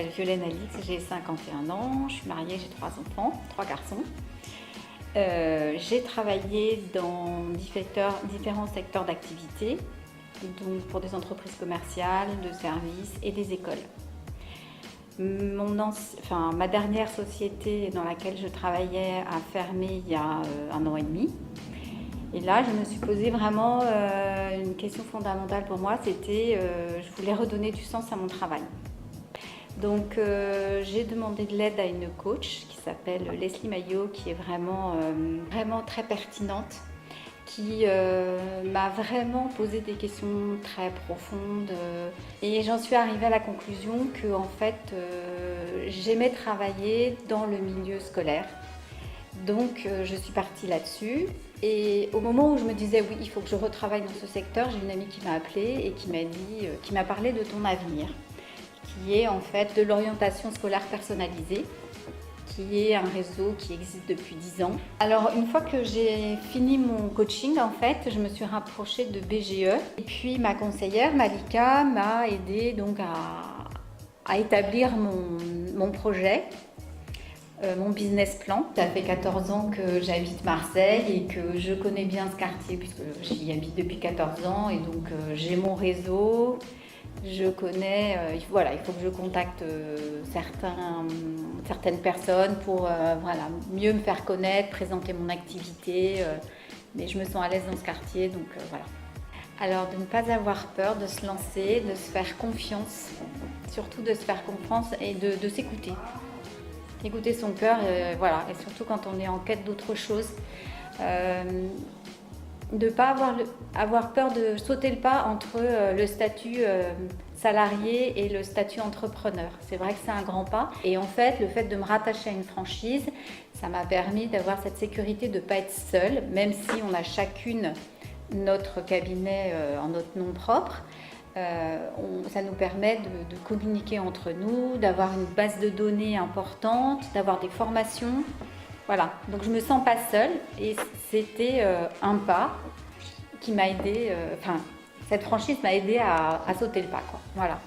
m'appelle Violaine Alix, j'ai 51 ans, je suis mariée, j'ai 3 enfants, 3 garçons. J'ai travaillé dans différents secteurs d'activité, donc pour des entreprises commerciales, de services et des écoles. Ma dernière société dans laquelle je travaillais a fermé il y a 1 an et demi. Et là, je me suis posé vraiment une question fondamentale pour moi, c'était je voulais redonner du sens à mon travail. Donc j'ai demandé de l'aide à une coach qui s'appelle Leslie Maillot, qui est vraiment très pertinente, qui m'a vraiment posé des questions très profondes. Et j'en suis arrivée à la conclusion que en fait, j'aimais travailler dans le milieu scolaire. Donc je suis partie là-dessus. Et au moment où je me disais oui, il faut que je retravaille dans ce secteur, j'ai une amie qui m'a appelée et qui m'a parlé de ton avenir, qui est en fait de l'orientation scolaire personnalisée, qui est un réseau qui existe depuis 10 ans. Alors une fois que j'ai fini mon coaching, en fait, je me suis rapprochée de BGE. Et puis ma conseillère, Malika, m'a aidée donc à établir mon projet. Mon business plan. Ça fait 14 ans que j'habite Marseille et que je connais bien ce quartier puisque j'y habite depuis 14 ans et donc j'ai mon réseau, je connais, voilà, il faut que je contacte certaines personnes pour mieux me faire connaître, présenter mon activité, mais je me sens à l'aise dans ce quartier, donc voilà. Alors de ne pas avoir peur, de se lancer, de se faire confiance, surtout de se faire confiance et de s'écouter. Écouter son cœur, voilà, et surtout quand on est en quête d'autre chose, de ne pas avoir peur de sauter le pas entre le statut salarié et le statut entrepreneur. C'est vrai que c'est un grand pas. Et en fait, le fait de me rattacher à une franchise, ça m'a permis d'avoir cette sécurité de ne pas être seule, même si on a chacune notre cabinet en notre nom propre. Ça nous permet de communiquer entre nous, d'avoir une base de données importante, d'avoir des formations. Voilà, donc je me sens pas seule et c'était un pas qui m'a aidé, cette franchise m'a aidé à sauter le pas, quoi. Voilà.